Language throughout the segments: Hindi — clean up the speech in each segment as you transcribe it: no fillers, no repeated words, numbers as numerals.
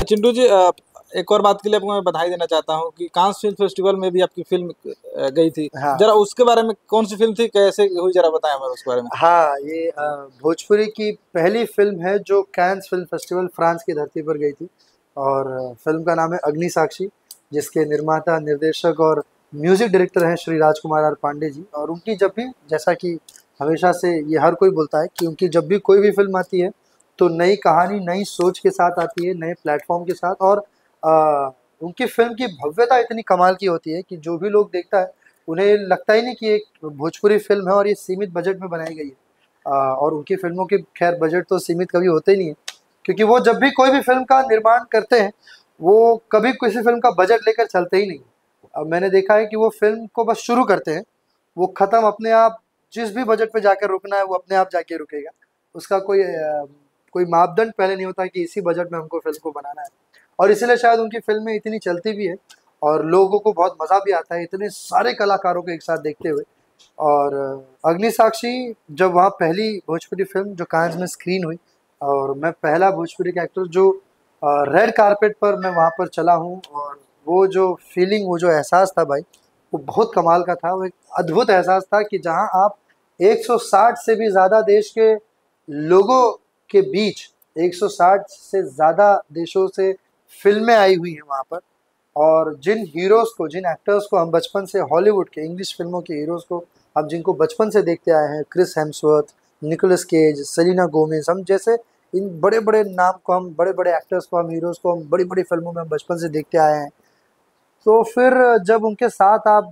चिंटू जी, एक और बात के लिए आपको मैं बधाई देना चाहता हूँ कि कांस फिल्म फेस्टिवल में भी आपकी फिल्म गई थी। हाँ जरा उसके बारे में, कौन सी फिल्म थी, कैसे हुई, जरा बताएं हमें उसके बारे में। हाँ, ये भोजपुरी की पहली फिल्म है जो कैंस फिल्म फेस्टिवल फ्रांस की धरती पर गई थी। और फिल्म का नाम है अग्नि साक्षी, जिसके निर्माता, निर्देशक और म्यूजिक डायरेक्टर हैं श्री राजकुमार आर पांडे जी। और उनकी जब भी, जैसा कि हमेशा से ये हर कोई बोलता है कि उनकी जब भी कोई भी फिल्म आती है तो नई कहानी, नई सोच के साथ आती है, नए प्लेटफॉर्म के साथ। और उनकी फिल्म की भव्यता इतनी कमाल की होती है कि जो भी लोग देखता है उन्हें लगता ही नहीं कि एक भोजपुरी फिल्म है और ये सीमित बजट में बनाई गई है। और उनकी फिल्मों के खैर बजट तो सीमित कभी होते ही नहीं है, क्योंकि वो जब भी कोई भी फिल्म का निर्माण करते हैं वो कभी किसी फिल्म का बजट लेकर चलते ही नहीं। अब मैंने देखा है कि वो फिल्म को बस शुरू करते हैं, वो ख़त्म अपने आप, जिस भी बजट पे जाकर रुकना है वो अपने आप जाके रुकेगा। उसका कोई मापदंड पहले नहीं होता कि इसी बजट में हमको फिल्म को बनाना है। और इसीलिए शायद उनकी फिल्में इतनी चलती भी है और लोगों को बहुत मज़ा भी आता है इतने सारे कलाकारों को एक साथ देखते हुए। और अग्नि साक्षी जब वहाँ पहली भोजपुरी फिल्म जो कांस में स्क्रीन हुई, और मैं पहला भोजपुरी का एक्टर जो रेड कारपेट पर मैं वहाँ पर चला हूँ, और वो जो फीलिंग, वो जो एहसास था भाई, वो बहुत कमाल का था। वो एक अद्भुत एहसास था कि जहाँ आप 160 से भी ज़्यादा देश के लोगों के बीच, 160 से ज़्यादा देशों से फिल्में आई हुई हैं वहाँ पर। और जिन हीरोज़ को, जिन एक्टर्स को हम बचपन से, हॉलीवुड के इंग्लिश फिल्मों के हीरोज़ को हम जिनको बचपन से देखते आए हैं, Chris Hemsworth, Nicolas Cage, Selena Gomez, हम जैसे इन बड़े बड़े नाम को, हम बड़े बड़े एक्टर्स को, हम हीरोज़ को हम बड़ी बड़ी फिल्मों में हम बचपन से देखते आए हैं। तो फिर जब उनके साथ आप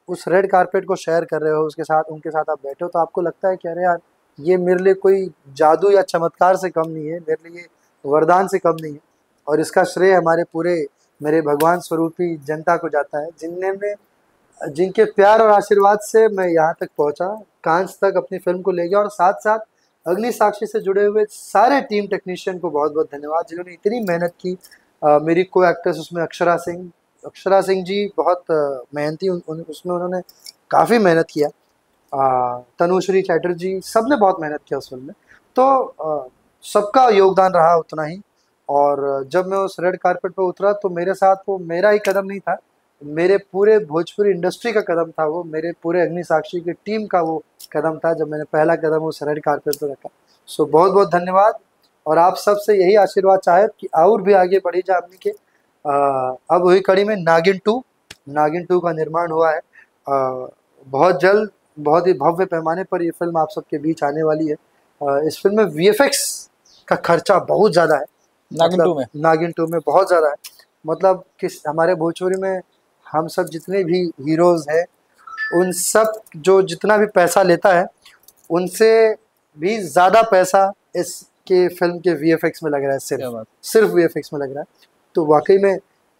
उस रेड कारपेट को शेयर कर रहे हो, उसके साथ, उनके साथ आप बैठे हो, तो आपको लगता है कि अरे यार, ये मेरे लिए कोई जादू या चमत्कार से कम नहीं है, मेरे लिए वरदान से कम नहीं है। और इसका श्रेय हमारे पूरे, मेरे भगवान स्वरूपी जनता को जाता है, जिनके प्यार और आशीर्वाद से मैं यहाँ तक पहुँचा, कांस तक अपनी फिल्म को ले गया। और साथ साथ अग्नि साक्षी से जुड़े हुए सारे टीम टेक्नीशियन को बहुत बहुत धन्यवाद, जिन्होंने इतनी मेहनत की। मेरी को एक्ट्रेस उसमें अक्षरा सिंह जी बहुत मेहनती, उसमें उन्होंने काफ़ी मेहनत किया। तनुश्री चैटर्जी, सब ने बहुत मेहनत किया उस फिल्म में। तो सबका योगदान रहा उतना ही। और जब मैं उस रेड कारपेट पर उतरा तो मेरे साथ वो मेरा ही कदम नहीं था, मेरे पूरे भोजपुरी इंडस्ट्री का कदम था वो, मेरे पूरे अग्नि साक्षी की टीम का वो कदम था जब मैंने पहला कदम उस रेड कारपेट पर रखा। सो बहुत बहुत धन्यवाद। और आप सबसे यही आशीर्वाद चाहे कि और भी आगे बढ़ी जा हमने के। अब हुई कड़ी में नागिन टू का निर्माण हुआ है। बहुत जल्द, बहुत ही भव्य पैमाने पर ये फिल्म आप सबके बीच आने वाली है। इस फिल्म में वीएफएक्स का खर्चा बहुत ज़्यादा है, मतलब नागिन टू में बहुत ज़्यादा है। मतलब किस, हमारे भोजपुरी में हम सब जितने भी हीरोज़ हैं, उन सब जो जितना भी पैसा लेता है उनसे भी ज़्यादा पैसा इसके फिल्म के वीएफएक्स में लग रहा है, सिर्फ वीएफएक्स में लग रहा है। तो वाकई में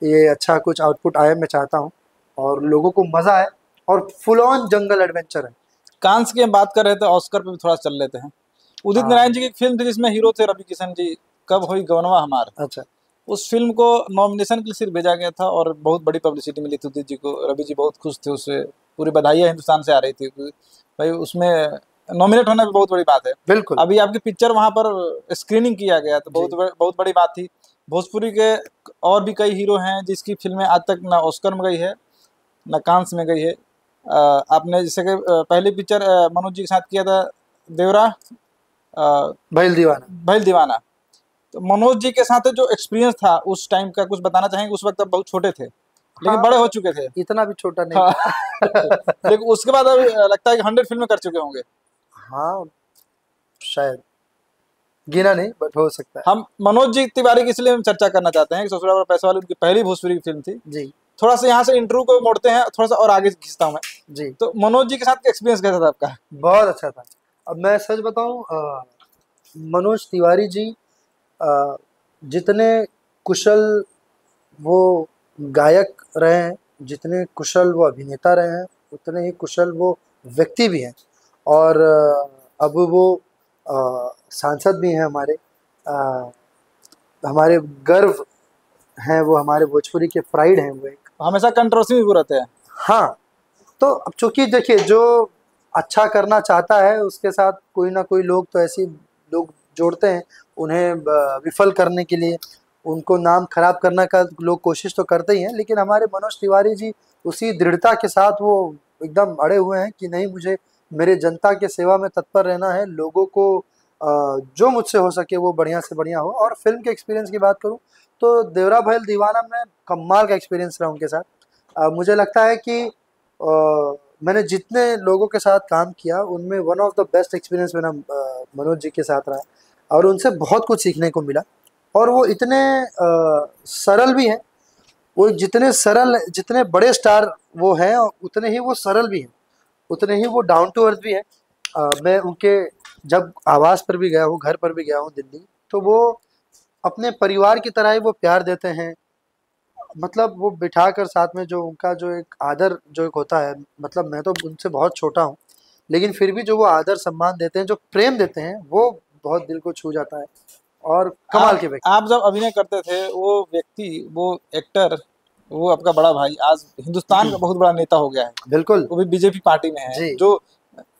ये अच्छा कुछ आउटपुट आए, मैं चाहता हूँ, और लोगों को मज़ा आए। और फुल ऑन जंगल एडवेंचर है। कांस की हम बात कर रहे थे, ऑस्कर पे भी थोड़ा चल लेते हैं। उदित हाँ, नारायण जी की एक फिल्म थी जिसमें हीरो थे रवि किशन जी, कब हुई गवनवा हमार। अच्छा। उस फिल्म को नॉमिनेशन के लिए सिर्फ भेजा गया था और बहुत बड़ी पब्लिसिटी मिली थी उदित जी को। रवि जी बहुत खुश थे उससे, पूरी बधाइयाँ हिंदुस्तान से आ रही थी कि भाई उसमें नॉमिनेट होना भी बहुत बड़ी बात है। बिल्कुल। अभी आपकी पिक्चर वहाँ पर स्क्रीनिंग किया गया तो बहुत बड़ी बात थी। भोजपुरी के और भी कई हीरो हैं जिसकी फिल्में आज तक ना ऑस्कर में गई है ना कांस में गई है। आपने जैसे कि पहली पिक्चर मनोज जी के साथ किया था, देवरा, भइल दीवाना। तो मनोज जी के साथ जो एक्सपीरियंस था उस टाइम का कुछ बताना चाहेंगे? उस वक्त आप बहुत छोटे थे लेकिन हाँ, बड़े हो चुके थे। इतना भी छोटा नहीं हाँ। था। लेकिन उसके बाद अभी लगता है कि 100 फिल्में कर चुके होंगे। हाँ, शायद गिना नहीं, बट हो सकता है। हम मनोज जी तिवारी की इसलिए हम चर्चा करना चाहते हैं कि ससुराल वाला पैसा वाली उनकी पहली भोजपुरी की फिल्म थी। जी थोड़ा सा यहाँ से इंटरव्यू को मोड़ते हैं, थोड़ा सा और आगे खींचता हूँ मैं। जी, तो मनोज जी के साथ एक्सपीरियंस कैसा था आपका? बहुत अच्छा था। अब मैं सच बताऊं, मनोज तिवारी जी अ, जितने कुशल वो गायक रहे हैं, जितने कुशल वो अभिनेता रहे हैं, उतने ही कुशल वो व्यक्ति भी हैं। और अब वो सांसद भी हैं हमारे। अ, हमारे गर्व हैं वो, हमारे भोजपुरी के प्राइड हैं वो एक। हमेशा कंट्रोवर्सी में भी रहते हैं। हाँ, तो अब चूंकि देखिए, जो अच्छा करना चाहता है उसके साथ कोई ना कोई लोग तो ऐसे लोग जोड़ते हैं उन्हें विफल करने के लिए। उनको नाम खराब करने का लोग कोशिश तो करते ही हैं, लेकिन हमारे मनोज तिवारी जी उसी दृढ़ता के साथ वो एकदम अड़े हुए हैं कि नहीं, मुझे मेरे जनता के सेवा में तत्पर रहना है, लोगों को जो मुझसे हो सके वो बढ़िया से बढ़िया हो। और फिल्म के एक्सपीरियंस की बात करूं तो देवरा भैल दीवाना में कमाल का एक्सपीरियंस रहा उनके साथ। मुझे लगता है कि मैंने जितने लोगों के साथ काम किया उनमें one of the best experience मेरा मनोज जी के साथ रहा, और उनसे बहुत कुछ सीखने को मिला। और वो इतने सरल भी हैं, वो जितने सरल, जितने बड़े स्टार वो हैं उतने ही वो सरल भी हैं, उतने ही वो डाउन टू अर्थ भी हैं। मैं उनके जब आवास पर भी गया हूँ, घर पर भी गया हूँ दिल्ली, तो वो अपने परिवार की तरह ही वो प्यार देते हैं। मतलब वो बिठाकर साथ में जो उनका जो एक आदर जो एक होता है, मतलब मैं तो उनसे बहुत छोटा हूँ, लेकिन फिर भी जो वो आदर सम्मान देते हैं, जो प्रेम देते हैं, वो बहुत दिल को छू जाता है। और कमाल के व्यक्ति। आप जब अभिनय करते थे, वो व्यक्ति, वो एक्टर, वो आपका बड़ा भाई आज हिंदुस्तान का बहुत बड़ा नेता हो गया है, बिल्कुल वो भी बीजेपी पार्टी में है, जी, जो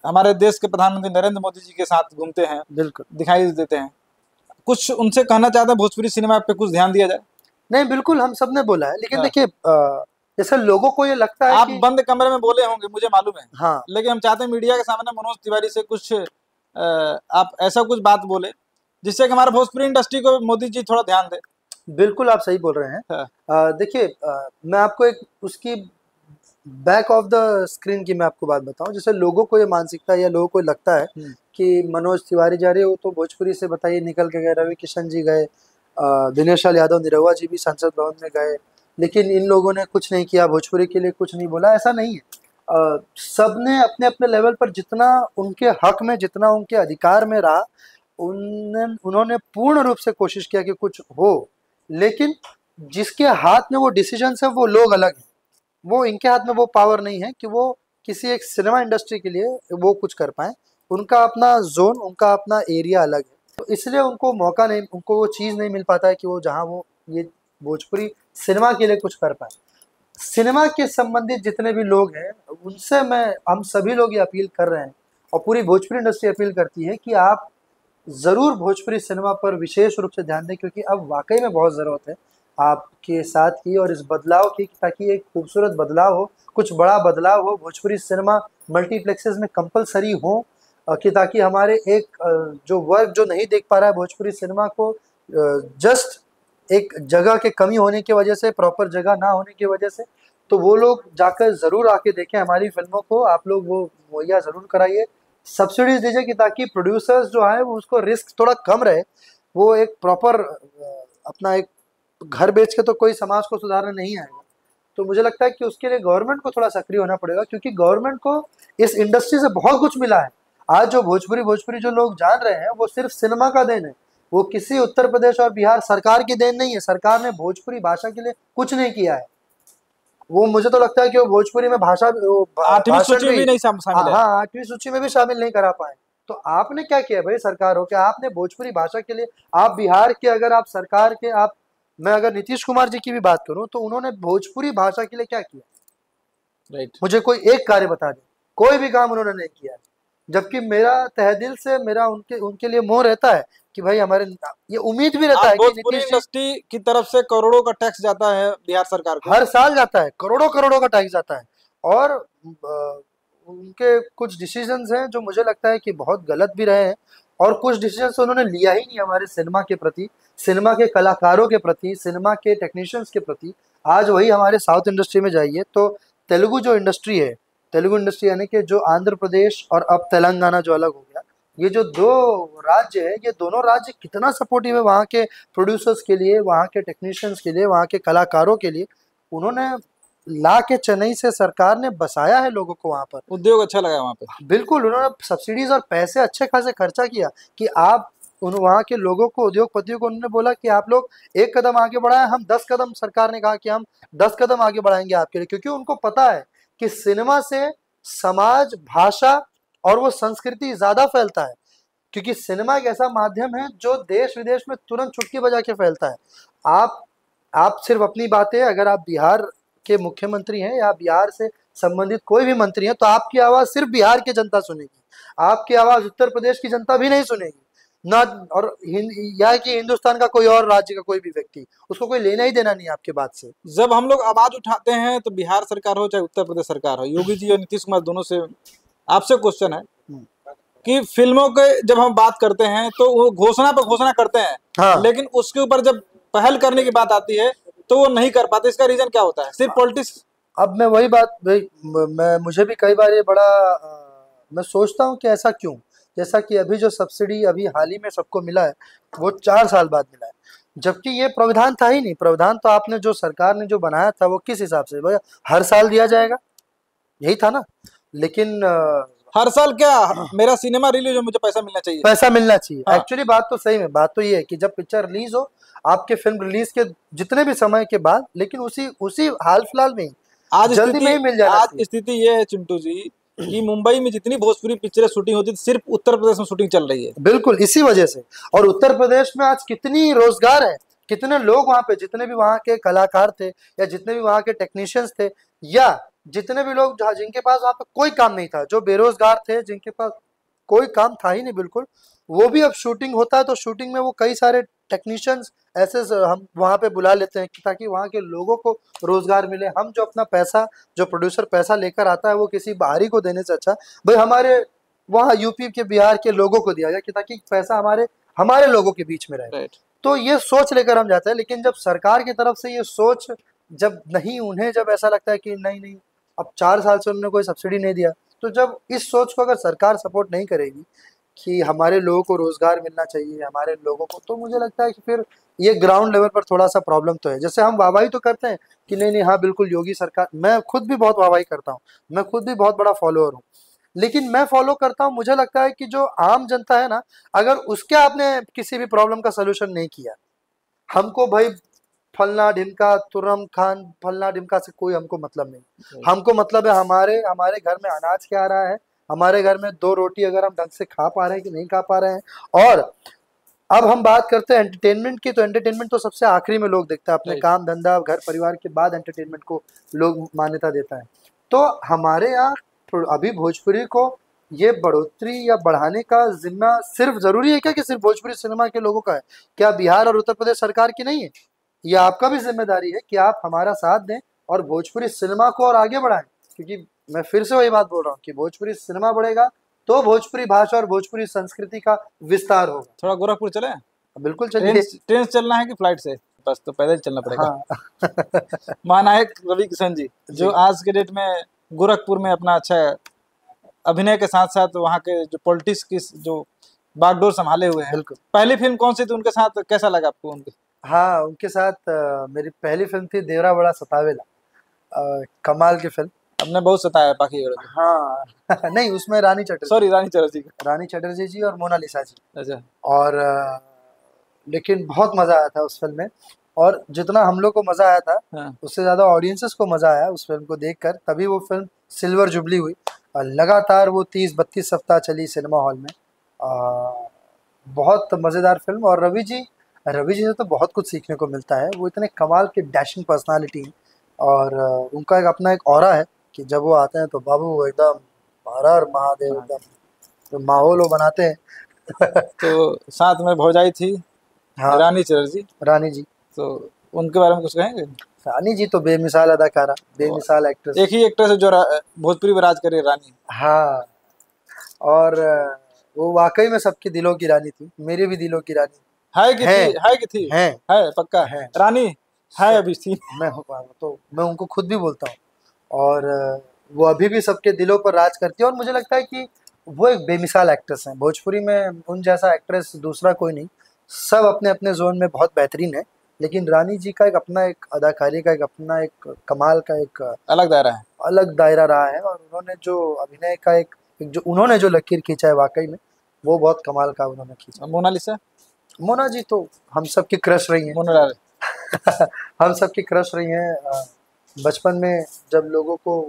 हमारे देश के प्रधानमंत्री नरेंद्र मोदी जी के साथ घूमते हैं, बिल्कुल। दिखाई देते हैं। कुछ उनसे कहना चाहते हैं भोजपुरी सिनेमा पे कुछ ध्यान दिया जाए? नहीं, बिल्कुल हम सब ने बोला है, लेकिन हाँ। देखिए जैसे लोगों को ये लगता है आप कि बंद कमरे में बोले होंगे, मुझे मालूम है, हाँ, लेकिन हम चाहते हैं मीडिया के सामने मनोज तिवारी से कुछ आप ऐसा कुछ बात बोले जिससे कि हमारे भोजपुरी इंडस्ट्री को मोदी जी थोड़ा ध्यान दे। बिल्कुल आप सही बोल रहे हैं। हाँ। देखिए मैं आपको एक उसकी बैक ऑफ द स्क्रीन की मैं आपको बात बताऊं। जैसे लोगों को ये मानसिकता या लोगों को लगता है कि मनोज तिवारी जा रहे हो तो भोजपुरी से बताइए निकल के गए, रवि किशन जी गए, दिनेश लाल यादव निरहुआ जी भी संसद भवन में गए, लेकिन इन लोगों ने कुछ नहीं किया, भोजपुरी के लिए कुछ नहीं बोला। ऐसा नहीं है। सबने अपने अपने लेवल पर जितना उनके हक में, जितना उनके अधिकार में रहा, उन्होंने पूर्ण रूप से कोशिश किया कि कुछ हो। लेकिन जिसके हाथ में वो डिसीजन है वो लोग अलग हैं, वो इनके हाथ में वो पावर नहीं है कि वो किसी एक सिनेमा इंडस्ट्री के लिए वो कुछ कर पाए। उनका अपना जोन, उनका अपना एरिया अलग है, तो इसलिए उनको मौका नहीं, उनको वो चीज़ नहीं मिल पाता है कि वो जहाँ वो ये भोजपुरी सिनेमा के लिए कुछ कर पाए। सिनेमा के संबंधित जितने भी लोग हैं उनसे हम सभी लोग ये अपील कर रहे हैं, और पूरी भोजपुरी इंडस्ट्री अपील करती है कि आप ज़रूर भोजपुरी सिनेमा पर विशेष रूप से ध्यान दें, क्योंकि अब वाकई में बहुत ज़रूरत है आपके साथ की और इस बदलाव की, ताकि एक खूबसूरत बदलाव हो, कुछ बड़ा बदलाव हो। भोजपुरी सिनेमा मल्टीप्लेक्सेस में कंपलसरी हो, कि ताकि हमारे एक जो वर्ग जो नहीं देख पा रहा है भोजपुरी सिनेमा को, जस्ट एक जगह के कमी होने की वजह से, प्रॉपर जगह ना होने की वजह से, तो वो लोग जाकर ज़रूर आके देखें हमारी फिल्मों को। आप लोग वो मुहैया ज़रूर कराइए, सब्सिडीज दीजिए, कि ताकि प्रोड्यूसर्स जो है वो उसको रिस्क थोड़ा कम रहे। वो एक प्रॉपर अपना एक घर बेच के तो कोई समाज को सुधारने नहीं आएगा। तो मुझे लगता है कि उसके लिए गवर्नमेंट को थोड़ा सक्रिय होना पड़ेगा, क्योंकि गवर्नमेंट को इस इंडस्ट्री से बहुत कुछ मिला है। आज जो भोजपुरी जो लोग जान रहे हैं वो सिर्फ सिनेमा का देन है, वो किसी उत्तर प्रदेश और बिहार सरकार की देन नहीं है। सरकार ने भोजपुरी भाषा के लिए कुछ नहीं किया है। वो मुझे तो लगता है कि वो भोजपुरी में आठवीं भाषण सूची में भी नहीं शामिल है। हाँ, 8वीं सूची में भी शामिल नहीं करा पाए। तो आपने क्या किया भाई, सरकार हो क्या, आपने भोजपुरी भाषा के लिए, आप बिहार के, अगर आप सरकार के, आप, मैं अगर नीतीश कुमार जी की भी बात करूं तो उन्होंने भोजपुरी भाषा के लिए क्या किया? राइट। मुझे कोई एक कार्य बता दे, कोई भी काम उन्होंने नहीं किया। जबकि मेरा तहे दिल से मेरा उनके लिए मोह रहता है कि भाई हमारे, ये उम्मीद भी रहता आज है कि भोजपुरी नीतीश जी, इंडस्ट्री की तरफ से करोड़ों का टैक्स जाता है बिहार सरकार को। हर साल जाता है, करोड़ों करोड़ों का टैक्स जाता है, और उनके कुछ डिसीजंस हैं जो मुझे लगता है कि बहुत गलत भी रहे हैं, और कुछ डिसीजंस उन्होंने लिया ही नहीं हमारे सिनेमा के प्रति, सिनेमा के कलाकारों के प्रति, सिनेमा के टेक्नीशियंस के प्रति। आज वही हमारे साउथ इंडस्ट्री में जाइए तो तेलुगु जो इंडस्ट्री है, तेलुगु इंडस्ट्री यानी कि जो आंध्र प्रदेश और अब तेलंगाना जो अलग हो गया, ये जो दो राज्य है, ये दोनों राज्य कितना सपोर्टिव है वहाँ के प्रोड्यूसर्स के लिए, वहाँ के टेक्नीशियंस के लिए, वहाँ के कलाकारों के लिए। उन्होंने ला के चेन्नई से सरकार ने बसाया है लोगों को वहाँ पर, उद्योग अच्छा लगा वहाँ पे। बिल्कुल उन्होंने सब्सिडीज और पैसे अच्छे खासे खर्चा किया कि आप वहाँ के लोगों को, उद्योगपतियों को उन्होंने बोला कि आप लोग एक कदम आगे बढ़ाएं, हम 10 कदम, सरकार ने कहा कि हम 10 कदम आगे बढ़ाएंगे आपके लिए, क्योंकि उनको पता है कि सिनेमा से समाज, भाषा और वो संस्कृति ज्यादा फैलता है। क्योंकि सिनेमा एक ऐसा माध्यम है जो देश विदेश में तुरंत चुटकी बजा के फैलता है। आप सिर्फ अपनी बातें, अगर आप बिहार के मुख्यमंत्री हैं या बिहार से संबंधित कोई भी मंत्री हैं, तो आपकी आवाज़ सिर्फ बिहार की जनता सुनेगी, आपकी आवाज़ उत्तर प्रदेश की जनता भी नहीं सुनेगी। ना, और यह कि हिंदुस्तान का कोई और राज्य का कोई भी व्यक्ति, उसको कोई लेना ही देना नहीं है आपके बात से। जब हम लोग आवाज उठाते हैं तो बिहार सरकार हो चाहे उत्तर प्रदेश सरकार हो, योगी जी और नीतीश कुमार दोनों से आपसे क्वेश्चन है कि फिल्मों के जब हम बात करते हैं तो वो घोषणा पर घोषणा करते हैं, हाँ। लेकिन उसके ऊपर जब पहल करने की बात आती है तो वो नहीं कर पाते। इसका रीजन क्या होता है? सिर्फ पॉलिटिक्स? अब मैं वही बात भाई, मैं मुझे भी कई बार ये बड़ा मैं सोचता हूँ कि ऐसा क्यों। जैसा कि अभी जो सब्सिडी अभी हाल ही में सबको मिला है, वो 4 साल बाद मिला है, जबकि ये प्रावधान था ही नहीं। प्रावधान तो आपने जो सरकार ने जो बनाया था वो किस हिसाब से भैया हर साल दिया जाएगा, यही था ना। लेकिन हर साल क्या, मेरा सिनेमा रिलीज हो मुझे पैसा मिलना चाहिए। पैसा मिलना चाहिए। हाँ। एक्चुअली बात तो सही में, बात तो ये है कि जब पिक्चर रिलीज हो, आपके फिल्म रिलीज के जितने भी समय के बाद, लेकिन उसी उसी हाल फिलहाल में ही आज जल्दी में ही मिल जाना आज चाहिए। स्थिति ये है चिंटू जी कि मुंबई में जितनी भोजपुरी पिक्चरें शूटिंग होती थी, सिर्फ उत्तर प्रदेश में शूटिंग चल रही है। बिल्कुल इसी वजह से। और उत्तर प्रदेश में आज कितनी रोजगार है, कितने लोग वहां पे, जितने भी वहां के कलाकार थे, या जितने भी वहां के टेक्नीशियंस थे, या जितने भी लोग जिनके पास वहां पे कोई काम नहीं था, जो बेरोजगार थे, जिनके पास कोई काम था ही नहीं बिल्कुल, वो भी अब शूटिंग होता है तो शूटिंग में वो कई सारे टेक्नीशियंस ऐसे हम वहां पे बुला लेते हैं ताकि वहां के लोगों को रोजगार मिले। हम जो अपना पैसा, जो प्रोड्यूसर पैसा लेकर आता है, वो किसी बाहरी को देने से अच्छा भाई हमारे वहाँ यूपी के, बिहार के लोगों को दिया जाए कि ताकि पैसा हमारे हमारे लोगों के बीच में रहे। राइट। तो ये सोच लेकर हम जाते हैं। लेकिन जब सरकार की तरफ से ये सोच जब नहीं, उन्हें जब ऐसा लगता है कि नहीं नहीं, अब 4 साल से उन्होंने कोई सब्सिडी नहीं दिया, तो जब इस सोच को अगर सरकार सपोर्ट नहीं करेगी कि हमारे लोगों को रोजगार मिलना चाहिए, हमारे लोगों को, तो मुझे लगता है कि फिर ये ग्राउंड लेवल पर थोड़ा सा प्रॉब्लम तो है। जैसे हम वाहवाही तो करते हैं कि नहीं नहीं हाँ बिल्कुल योगी सरकार, मैं खुद भी बहुत वाहवाही करता हूँ, मैं खुद भी बहुत बड़ा फॉलोअर हूँ, लेकिन मैं फॉलो करता हूँ, मुझे लगता है कि जो आम जनता है ना, अगर उसके आपने किसी भी प्रॉब्लम का सोल्यूशन नहीं किया, हमको भाई फलना ढिमका तुर्रम खान फलना ढिमका से कोई हमको मतलब नहीं। हमको मतलब है हमारे हमारे घर में अनाज क्या आ रहा है, हमारे घर में 2 रोटी अगर हम ढंग से खा पा रहे हैं कि नहीं खा पा रहे हैं। और अब हम बात करते हैं एंटरटेनमेंट की, तो एंटरटेनमेंट तो सबसे आखिरी में लोग देखते हैं, अपने काम धंधा घर परिवार के बाद एंटरटेनमेंट को लोग मान्यता देता है। तो हमारे यहाँ अभी भोजपुरी को ये बढ़ोतरी या बढ़ाने का जिम्मा सिर्फ जरूरी है क्या कि सिर्फ भोजपुरी सिनेमा के लोगों का है? क्या बिहार और उत्तर प्रदेश सरकार की नहीं है? ये आपका भी जिम्मेदारी है कि आप हमारा साथ दें और भोजपुरी सिनेमा को और आगे बढ़ाएं। क्योंकि मैं फिर से वही बात बोल रहा हूँ कि भोजपुरी सिनेमा बढ़ेगा तो भोजपुरी भाषा और भोजपुरी संस्कृति का विस्तार होगा। थोड़ा गोरखपुर चले? बिल्कुल चलिए। ट्रेन से चलना है कि फ्लाइट से? बस तो पैदल चलना पड़ेगा। हाँ। महानायक रवि किशन जी जो आज के डेट में गोरखपुर में अपना अच्छा अभिनय के साथ साथ वहाँ के जो पॉलिटिक्स की जो बागडोर संभाले हुए हैं। बिल्कुल। पहली फिल्म कौन सी थी उनके साथ, कैसा लगा आपको उनकी? हाँ, उनके साथ मेरी पहली फिल्म थी देवरा बड़ा सतावेला, कमाल की फिल्म। हमने बहुत सताया बाकी। हाँ नहीं, उसमें रानी चटर्जी, सॉरी रानी चटर्जी, रानी चटर्जी जी और मोनालिसा जी। अच्छा। और लेकिन बहुत मजा आया था उस फिल्म में, और जितना हम लोग को मजा आया था हाँ। उससे ज्यादा ऑडियंसेस को मजा आया उस फिल्म को देखकर, तभी वो फिल्म सिल्वर जुबली हुई। और लगातार वो 30-32 सप्ताह चली सिनेमा हॉल में। बहुत मजेदार फिल्म। और रवि जी से तो बहुत कुछ सीखने को मिलता है। वो इतने कमाल के डैशिंग पर्सनालिटी, और उनका एक अपना एक ऑरा है कि जब वो आते हैं तो बाबू एकदम हर हर महादेव, एकदम तो माहौल वो बनाते हैं। तो साथ में भौजाई थी हाँ, रानी चटर्जी। रानी जी, तो उनके बारे में कुछ कहेंगे? रानी जी तो बेमिसाल अदाकारा, बेमिसाल एक्ट्रेस। एक ही एक्ट्रेस है जो भोजपुरी में राज करे, रानी। हाँ, और वो वाकई में सबके दिलों की रानी थी, मेरे भी दिलों की रानी है कि है, थी? है कि थी? है, है पक्का है। रानी है अभी थी। मैं उनको खुद भी बोलता हूँ। और वो अभी भी सबके दिलों पर राज करती है। और मुझे लगता है कि वो एक बेमिसाल एक्ट्रेस हैं। भोजपुरी में उन जैसा एक्ट्रेस दूसरा कोई नहीं। सब अपने अपने जोन में बहुत बेहतरीन है, लेकिन रानी जी का एक अपना एक अदाकारी का एक अपना एक कमाल का एक अलग दायरा है, अलग दायरा रहा है। और उन्होंने जो अभिनय का एक जो उन्होंने जो लकीर खींचा है वाकई में वो बहुत कमाल का उन्होंने खींचा। मोनालिसा? मोना जी तो हम सब की क्रश रही हैं। मोनालिसा हम सब की क्रश रही हैं। बचपन में जब लोगों को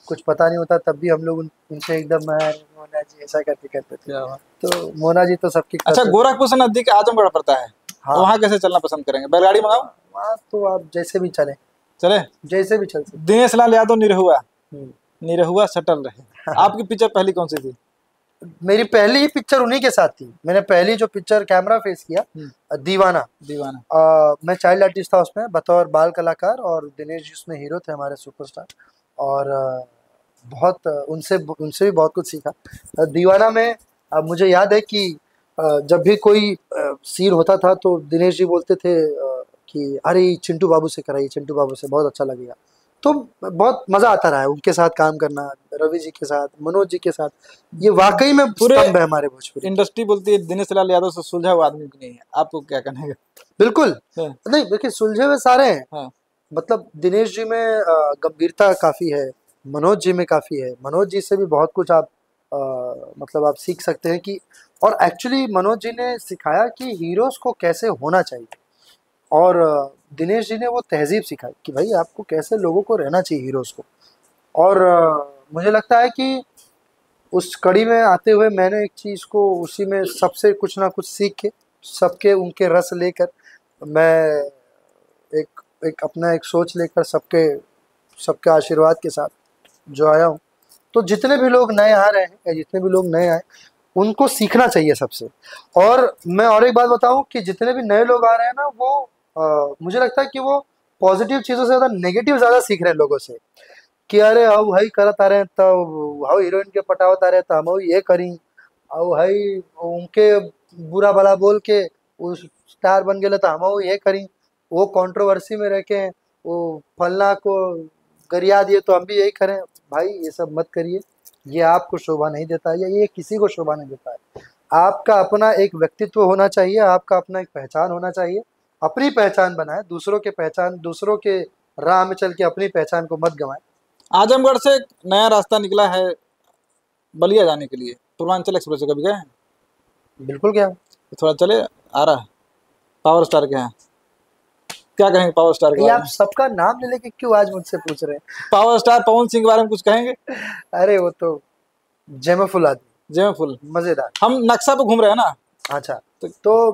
कुछ पता नहीं होता तब भी हम लोग उनसे एकदम मोना जी ऐसा करते करते थे। तो मोना जी तो सबकी अच्छा, गोरखपुर से नजदीक आजमगढ़ पड़ता है। हाँ। तो वहाँ कैसे चलना पसंद करेंगे? बैलगाड़ी मंगाओ? वहाँ तो आप जैसे भी चले, चले जैसे भी चल सकते। दिनेश लाल यादव निरहुआ, निरहुआ सटल रहे। आपकी पिक्चर पहली कौन सी थी? मेरी पहली ही पिक्चर उन्हीं के साथ थी। मैंने पहली जो पिक्चर कैमरा फेस किया, दीवाना। दीवाना। मैं चाइल्ड आर्टिस्ट था उसमें बतौर बाल कलाकार, और दिनेश जी उसमें हीरो थे हमारे सुपरस्टार। और बहुत उनसे उनसे भी बहुत कुछ सीखा। दीवाना में मुझे याद है कि जब भी कोई सीन होता था तो दिनेश जी बोलते थे कि अरे चिंटू बाबू से कराइए, चिंटू बाबू से, बहुत अच्छा लगेगा। तो बहुत मजा आता रहा है उनके साथ काम करना, रवि जी के साथ, मनोज जी के साथ। ये वाकई में पूरे स्तंभ है हमारे भोजपुरी। इंडस्ट्री बोलती है दिनेश लाल यादव से सुलझा हुआ आदमी भी नहीं है, आपको क्या कहना है? बिल्कुल हाँ, नहीं, देखिए सुलझे हुए सारे हैं। हाँ, मतलब दिनेश जी में गंभीरता काफी है, मनोज जी में काफी है। मनोज जी से भी बहुत कुछ आप मतलब आप सीख सकते हैं कि, और एक्चुअली मनोज जी ने सिखाया कि हीरोज को कैसे होना चाहिए। और दिनेश जी ने वो तहजीब सिखाई कि भाई आपको कैसे लोगों को रहना चाहिए, हीरोज को। और मुझे लगता है कि उस कड़ी में आते हुए मैंने एक चीज़ को उसी में सबसे कुछ ना कुछ सीख के, सबके उनके रस लेकर, मैं एक एक अपना एक सोच लेकर सबके सबके आशीर्वाद के साथ जो आया हूँ। तो जितने भी लोग नए आ रहे हैं या जितने भी लोग नए आए, उनको सीखना चाहिए सबसे। और मैं और एक बात बताऊं कि जितने भी नए लोग आ रहे हैं ना, वो मुझे लगता है कि वो पॉजिटिव चीज़ों से ज़्यादा नेगेटिव ज़्यादा सीख रहे हैं लोगों से। कि अरे हाउ भाई करत आ रहे हैं, तब हाउ हीरोइन के पटावत आ रहे हैं, तो हम ये करी, और भाई उनके बुरा भला बोल के वो स्टार बन गए तो हम ये करी, वो कंट्रोवर्सी में रह के वो फलना को गरिया दिए तो हम भी यही करें। भाई ये सब मत करिए, ये आपको शोभा नहीं देता है, या ये किसी को शोभा नहीं देता है। आपका अपना एक व्यक्तित्व होना चाहिए, आपका अपना एक पहचान होना चाहिए। अपनी पहचान बनाए, दूसरों के पहचान, दूसरों के राह में चल के अपनी पहचान को मत गंवाएं। आजमगढ़ से एक नया रास्ता निकला है बलिया जाने के लिए, पूर्वांचल एक्सप्रेस से, कभी गए हैं? बिल्कुल क्या। तो थोड़ा चले, आ रहा है, पावर स्टार के यहाँ। क्या कहेंगे पावर स्टार के ये बारे आप में? सबका नाम ले लेके क्यों आज मुझसे पूछ रहे पावर स्टार पवन सिंह के बारे में कुछ कहेंगे? हैं? अरे वो तो जेमफुल आदमी, जय फुल। मजेदार। हम नक्शा पे घूम रहे हैं ना। अच्छा, तो तो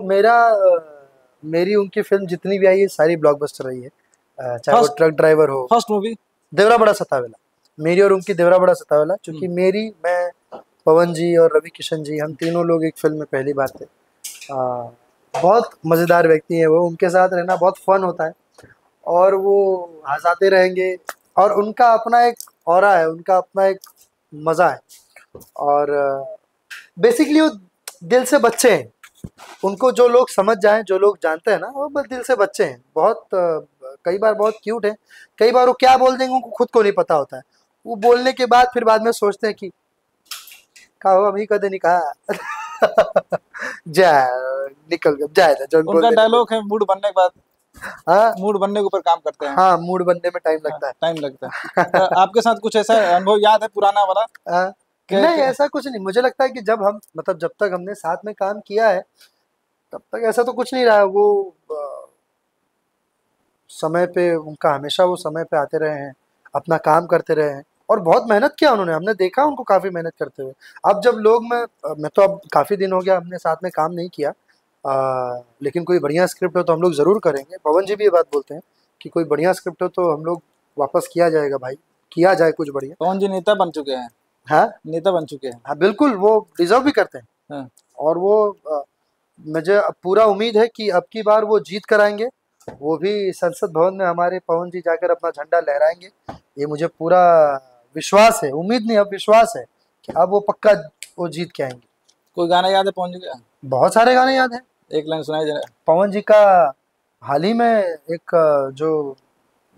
मेरी उनकी फिल्म जितनी भी आई है सारी ब्लॉकबस्टर रही है। चाहे वो फर्स्ट ट्रक ड्राइवर हो, फर्स्ट मूवी। देवरा बड़ा सतावेला, मेरी और उनकी देवरा बड़ा सतावेला। क्योंकि मैं, पवन जी और रवि किशन जी, हम तीनों लोग एक फिल्म में पहली बार थे। बहुत मज़ेदार व्यक्ति है वो, उनके साथ रहना बहुत फन होता है, और वो हंसाते रहेंगे। और उनका अपना एक ऑरा है, उनका अपना एक मज़ा है। और बेसिकली वो दिल से बच्चे हैं। उनको जो लोग समझ जाएं, जो लोग जानते हैं ना, वो बस दिल से बच्चे हैं। बहुत कई बार बहुत क्यूट है। कई बार वो क्या बोल देंगे उनको खुद को नहीं पता होता है। वो बोलने के बाद फिर बाद में सोचते हैं कि का हो अभी कदे नहीं कहा। जाए, निकल गया, जाए था जो उनका बोलने निकल। डायलॉग है, मूड बनने के बाद, हाँ मूड बनने के ऊपर काम करते हैं। हाँ, मूड बनने में टाइम लगता है। टाइम लगता है। तो आपके साथ कुछ ऐसा अनुभव याद है पुराना वाला? हाँ, नहीं ऐसा कुछ नहीं। मुझे लगता है कि जब हम, मतलब जब तक हमने साथ में काम किया है, तब तक ऐसा तो कुछ नहीं रहा है। वो समय पे उनका, हमेशा वो समय पे आते रहे हैं, अपना काम करते रहे हैं, और बहुत मेहनत किया उन्होंने। हमने देखा उनको काफ़ी मेहनत करते हुए। अब जब लोग, मैं तो अब काफ़ी दिन हो गया हमने साथ में काम नहीं किया। लेकिन कोई बढ़िया स्क्रिप्ट हो तो हम लोग ज़रूर करेंगे। पवन जी भी ये बात बोलते हैं कि कोई बढ़िया स्क्रिप्ट हो तो हम लोग वापस किया जाएगा भाई, किया जाए कुछ बढ़िया। पवन जी नेता बन चुके हैं। हाँ नेता बन चुके हैं। हाँ, बिल्कुल वो डिजर्व भी करते हैं। हाँ। और वो मुझे अब पूरा उम्मीद है कि अब की बार वो जीत कर आएंगे। वो भी संसद भवन में हमारे पवन जी जाकर अपना झंडा लहराएंगे। ये मुझे पूरा विश्वास है, उम्मीद नहीं अब विश्वास है कि अब वो पक्का वो जीत के आएंगे। कोई गाना याद है पवन जी का? बहुत सारे गाने याद हैं एक लाइन सुनाई जरा। पवन जी का। हाल ही में एक जो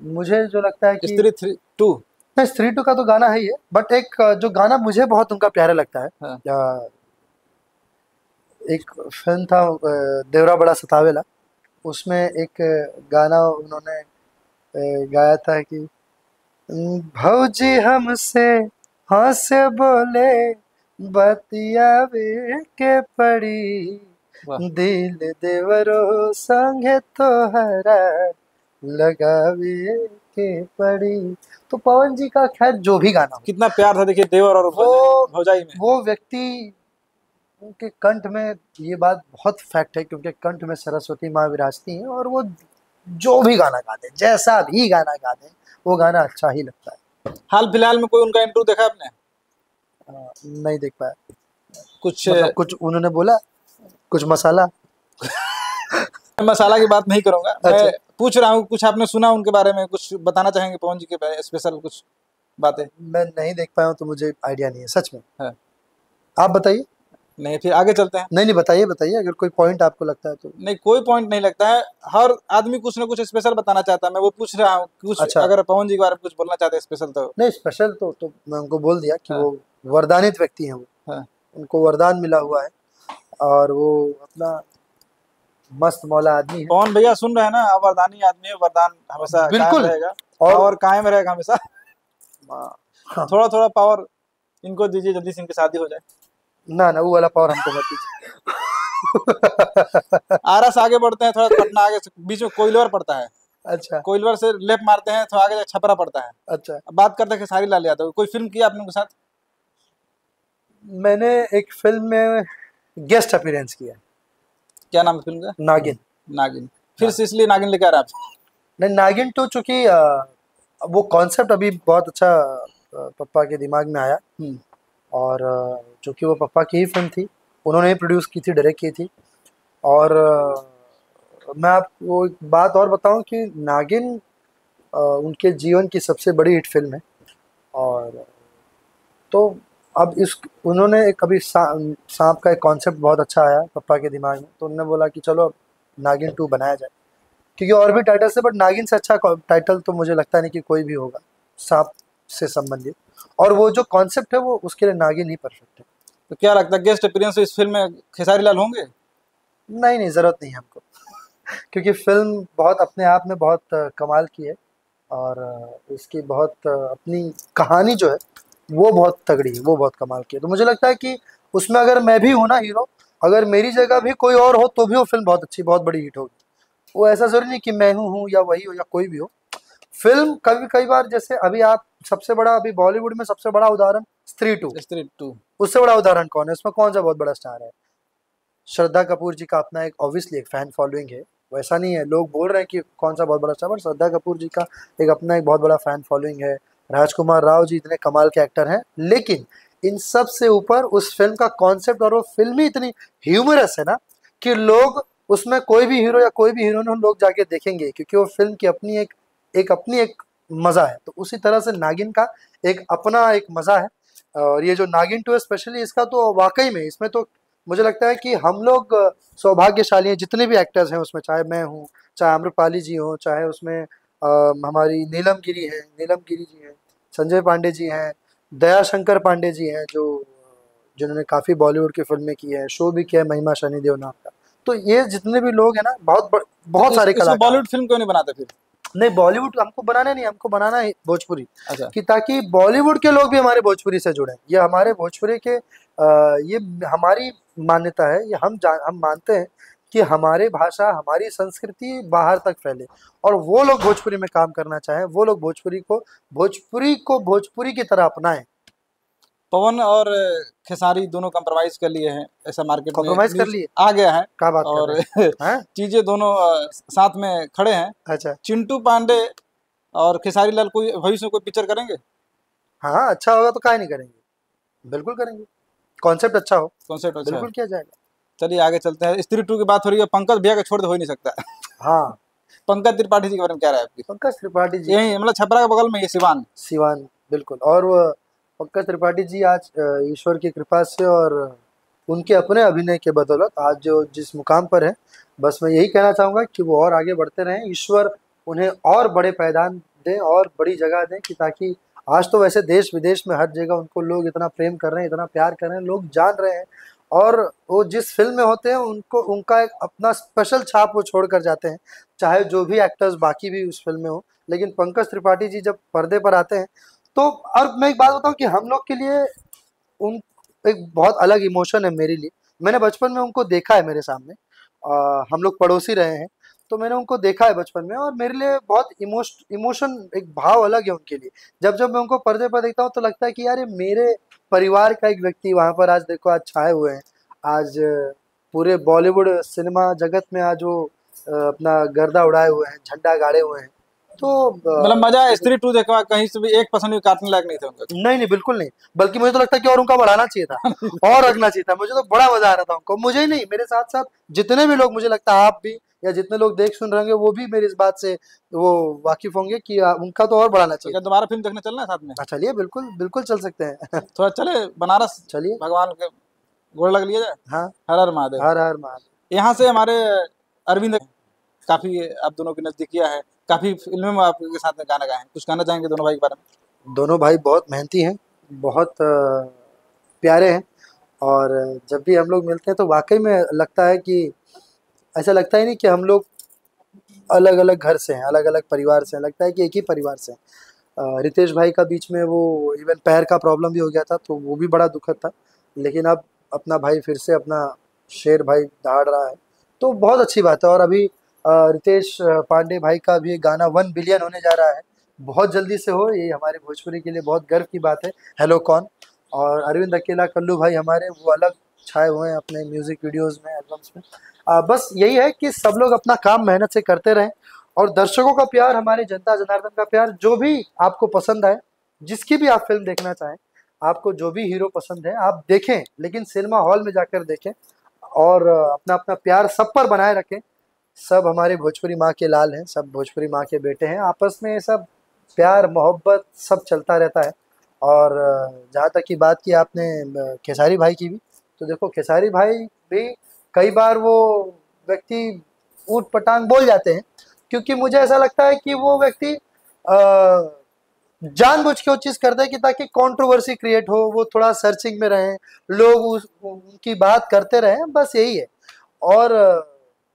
मुझे जो लगता है कि, स्त्री 3 2। नहीं स्त्री टू का तो गाना है ही है, बट एक जो गाना मुझे बहुत उनका प्यारा लगता है, हाँ। एक फिल्म था देवरा बड़ा सतावेला। उसमें एक गाना उन्होंने गाया था कि भौजी हमसे हंस बोले बतियावे के पड़ी, वाह। दिल देवरो संगे तोहरा लगावे के पड़ी। तो पवन जी का खैर जो भी गाना हो, कितना प्यार था देखिए देवर और वो भौजाई में। वो व्यक्ति, उनके कंठ में, ये बात बहुत फैक्ट है कि उनके कंठ में सरस्वती माँ विराजती हैं। और वो जो भी गाना गा दें, जैसा भी गाना गा दें, वो गाना अच्छा ही लगता है। हाल फिलहाल में कोई उनका इंटरव्यू देखा आपने? नहीं देख पाया। कुछ मतलब कुछ उन्होंने बोला, कुछ मसाला? मैं मसाला की बात नहीं करूंगा, अच्छा। मैं पूछ रहा हूँ कुछ आपने सुना उनके बारे में, कुछ बताना चाहेंगे पवन जी के बारे में स्पेशल कुछ बातें? मैं नहीं देख पाया हूँ तो मुझे आइडिया नहीं है सच में। है आप बताइए। नहीं, फिर आगे चलते हैं। नहीं नहीं, बताइए बताइए, अगर कोई पॉइंट आपको लगता है तो। नहीं, कोई पॉइंट नहीं लगता है, हर आदमी कुछ ना कुछ स्पेशल बताना चाहता है, मैं वो पूछ रहा हूँ कुछ, अच्छा। अगर पवन जी के बारे में कुछ बोलना चाहते हैं स्पेशल तो। नहीं, स्पेशल तो मैं उनको बोल दिया कि हाँ, वो वरदानित व्यक्ति हैं, वो हाँ। उनको वरदान मिला हुआ है और वो अपना मस्त मौला आदमी है। पवन भैया सुन रहे हैं ना, आप वरदानी आदमी है, वरदान हमेशा कायम बिल्कुल। रहेगा, और पावर कायम रहेगा हमेशा। हाँ, थोड़ा थोड़ा पावर इनको दीजिए, जल्दी से इनकी शादी हो जाए। ना ना, वो वाला पावर हमको मत दीजिए। आरा से आगे बढ़ते हैं, थोड़ा पटना आगे से बीच में कोइलवर पड़ता है, अच्छा कोइलवर से लेफ्ट मारते हैं, थोड़ा आगे जाके छपरा पड़ता है। अच्छा। अब बात करते हैं खेसारी लाल यादव, कोई फिल्म किया आपने उनके साथ? मैंने एक फिल्म में गेस्ट अपीयरेंस किया, क्या नाम है फिल्म का? नागिन। नागिन। फिर हाँ। से इसलिए नागिन लेकर आ रहे आप? नहीं, नागिन टू चूंकि वो कॉन्सेप्ट अभी बहुत अच्छा पप्पा के दिमाग में आया, हम्म। और चूंकि वो पप्पा की ही फिल्म थी, उन्होंने ही प्रोड्यूस की थी, डायरेक्ट की थी। और मैं आपको एक बात और बताऊं कि नागिन उनके जीवन की सबसे बड़ी हिट फिल्म है। और तो अब इस उन्होंने एक अभी सांप का एक कॉन्सेप्ट बहुत अच्छा आया पप्पा के दिमाग में, तो उन्होंने बोला कि चलो अब नागिन टू बनाया जाए, क्योंकि और भी टाइटल से, बट नागिन से अच्छा टाइटल तो मुझे लगता नहीं कि कोई भी होगा सांप से संबंधित। और वो जो कॉन्सेप्ट है वो उसके लिए नागिन ही परफेक्ट है। तो क्या लगता है गेस्ट अपीयरेंस इस फिल्म में खेसारी लाल होंगे? नहीं नहीं, ज़रूरत नहीं है हमको, क्योंकि फिल्म बहुत अपने आप में बहुत कमाल की है। और इसकी बहुत अपनी कहानी जो है वो बहुत तगड़ी है, वो बहुत कमाल की है। तो मुझे लगता है कि उसमें अगर मैं भी हूँ ना हीरो, अगर मेरी जगह भी कोई और हो तो भी वो फिल्म बहुत अच्छी, बहुत बड़ी हिट होगी। वो ऐसा ज़रूरी नहीं कि मैं हूँ या वही हो या कोई भी हो। फिल्म कभी कई बार, जैसे अभी आप सबसे बड़ा, अभी बॉलीवुड में सबसे बड़ा उदाहरण स्त्री टू, स्त्री टू। उससे बड़ा उदाहरण कौन है? उसमें कौन सा बहुत बड़ा स्टार है? श्रद्धा कपूर जी का अपना एक ऑब्वियसली एक फैन फॉलोइंग है, वैसा नहीं है लोग बोल रहे हैं कि कौन सा बहुत बड़ा स्टार, बट श्रद्धा कपूर जी का एक अपना एक बहुत बड़ा फैन फॉलोइंग है। राजकुमार राव जी इतने कमाल के एक्टर हैं, लेकिन इन सब से ऊपर उस फिल्म का कॉन्सेप्ट और वो फिल्म ही इतनी ह्यूमरस है ना कि लोग उसमें कोई भी हीरो या कोई भी हीरोइन हो, लोग जाके देखेंगे, क्योंकि वो फिल्म की अपनी अपनी एक मज़ा है। तो उसी तरह से नागिन का एक अपना एक मज़ा है। और ये जो नागिन टू है स्पेशली, इसका तो वाकई में इसमें तो मुझे लगता है कि हम लोग सौभाग्यशाली हैं, जितने भी एक्टर्स हैं उसमें, चाहे मैं हूँ, चाहे आम्रपाली जी हों, चाहे उसमें हमारी नीलम गिरी हैं, नीलम गिरी जी हैं, संजय पांडे जी हैं, दया शंकर पांडे जी हैं, जो जिन्होंने काफ़ी बॉलीवुड की फिल्में की हैं, शो भी किया है महिमा शनिदेव नाम का। तो ये जितने भी लोग हैं ना, बहुत तो सारे इसको कलाकार हैं। बॉलीवुड फिल्म क्यों नहीं बनाते फिर? नहीं, बॉलीवुड हमको बनाना नहीं, हमको बनाना है भोजपुरी, अच्छा। कि ताकि बॉलीवुड के लोग भी हमारे भोजपुरी से जुड़ें। ये हमारे भोजपुरी के ये हमारी मान्यता है, ये हम मानते हैं कि हमारे भाषा, हमारी संस्कृति बाहर तक फैले, और वो लोग भोजपुरी में काम करना चाहें, वो लोग भोजपुरी की तरह अपनाएं। पवन और खेसारी दोनों कंप्रोमाइज कर लिए हैं, ऐसा मार्केट में कॉम्प्रोमाइज कर न्यूज लिए? आ गया है। क्या बात कर और रहे हैं? हैं? चीजें दोनों साथ में खड़े हैं। अच्छा। चिंटू पांडे और खेसारी लाल कोई भविष्य में कोई पिक्चर करेंगे? हाँ, अच्छा होगा तो काहे नहीं करेंगे, बिल्कुल करेंगे, कॉन्सेप्ट अच्छा हो, कॉन्सेप्ट अच्छा है। बिल्कुल किया जाएगा। चलिए आगे चलते हैं, स्त्री टू की बात हो रही है, पंकज भैया का छोड़ दे हो ही नहीं सकता। हाँ, पंकज त्रिपाठी जी के बारे में क्या राय है आपकी? पंकज त्रिपाठी जी, यही मतलब छपरा के बगल में ये सिवान। सिवान, बिल्कुल। और वो पंकज त्रिपाठी जी आज ईश्वर की कृपा से और उनके अपने अभिनय के बदौलत आज जो जिस मुकाम पर है, बस मैं यही कहना चाहूँगा कि वो और आगे बढ़ते रहें, ईश्वर उन्हें और बड़े पायदान दें और बड़ी जगह दें, कि ताकि आज तो वैसे देश विदेश में हर जगह उनको लोग इतना प्रेम कर रहे हैं, इतना प्यार कर रहे हैं, लोग जान रहे हैं। और वो जिस फिल्म में होते हैं उनको उनका एक अपना स्पेशल छाप वो छोड़ कर जाते हैं, चाहे जो भी एक्टर्स बाकी भी उस फिल्म में हो। लेकिन पंकज त्रिपाठी जी जब पर्दे पर आते हैं तो, और मैं एक बात बताऊं कि हम लोग के लिए उन एक बहुत अलग इमोशन है मेरे लिए। मैंने बचपन में उनको देखा है मेरे सामने, हम लोग पड़ोसी रहे हैं, तो मैंने उनको देखा है बचपन में, और मेरे लिए बहुत इमोशन, एक भाव अलग है उनके लिए। जब जब मैं उनको पर्दे पर देखता हूँ तो लगता है कि यार ये मेरे परिवार का एक व्यक्ति वहाँ पर आज देखो, आज छाए हुए हैं। आज पूरे बॉलीवुड सिनेमा जगत में आज वो अपना गर्दा उड़ाए हुए हैं, झंडा गाड़े हुए हैं। तो मतलब मजा स्त्री टू देखा, कहीं से भी एक परसेंट भी काटने लायक नहीं थे उनका। नहीं नहीं बिल्कुल नहीं, बल्कि मुझे तो लगता है कि और उनका बढ़ाना चाहिए था और रखना चाहिए था। मुझे तो बड़ा मजा आ रहा था उनको, मुझे ही नहीं, मेरे साथ साथ जितने भी लोग, मुझे लगता है आप भी या जितने लोग देख सुन रहे होंगे वो भी मेरी इस बात से वो वाकिफ होंगे कि उनका तो और बढ़ाना तो चाहिए क्या था। दोबारा फिल्म देखने चलना है साथ में? चलिए बिल्कुल बिल्कुल चल सकते हैं थोड़ा चले बनारस, चलिए। भगवान के गोड़ लग लिया जाए। हाँ। हर हर महादेव। हर हर महादेव। यहाँ से हमारे अरविंद काफी आप दोनों की नजदीकियां है, काफी फिल्मों में आपके साथ में गाना गाए हैं, कुछ कहना चाहेंगे दोनों भाई के बारे में? दोनों भाई बहुत मेहनती हैं, बहुत प्यारे हैं, और जब भी हम लोग मिलते हैं तो वाकई में लगता है कि ऐसा लगता ही नहीं कि हम लोग अलग अलग घर से हैं, अलग अलग परिवार से हैं, लगता है कि एक ही परिवार से हैं। रितेश भाई का बीच में वो इवन पैर का प्रॉब्लम भी हो गया था, तो वो भी बड़ा दुखद था, लेकिन अब अपना भाई फिर से अपना शेर भाई दहाड़ रहा है, तो बहुत अच्छी बात है। और अभी रितेश पांडे भाई का भी गाना 1 बिलियन होने जा रहा है, बहुत जल्दी से हो, ये हमारे भोजपुरी के लिए बहुत गर्व की बात है। हेलो कौन। और अरविंद अकेला कल्लू भाई हमारे वो अलग छाए हुए हैं अपने म्यूजिक वीडियोस में, एल्बम्स में। बस यही है कि सब लोग अपना काम मेहनत से करते रहें, और दर्शकों का प्यार, हमारे जनता जनार्दन का प्यार, जो भी आपको पसंद आए, जिसकी भी आप फिल्म देखना चाहें, आपको जो भी हीरो पसंद है आप देखें, लेकिन सिनेमा हॉल में जाकर देखें, और अपना अपना प्यार सब पर बनाए रखें। सब हमारे भोजपुरी माँ के लाल हैं, सब भोजपुरी माँ के बेटे हैं, आपस में सब प्यार मोहब्बत सब चलता रहता है। और जहाँ तक की बात की आपने खेसारी भाई की भी, तो देखो खेसारी भाई भी कई बार वो व्यक्ति ऊट पटांग बोल जाते हैं, क्योंकि मुझे ऐसा लगता है कि वो व्यक्ति जानबूझ के वो चीज़ करते हैं कि ताकि कंट्रोवर्सी क्रिएट हो, वो थोड़ा सर्चिंग में रहें, लोग उनकी बात करते रहें, बस यही है। और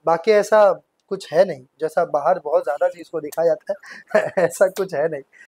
बाकी ऐसा कुछ है नहीं, जैसा बाहर बहुत ज़्यादा चीज़ को दिखाया जाता है ऐसा कुछ है नहीं।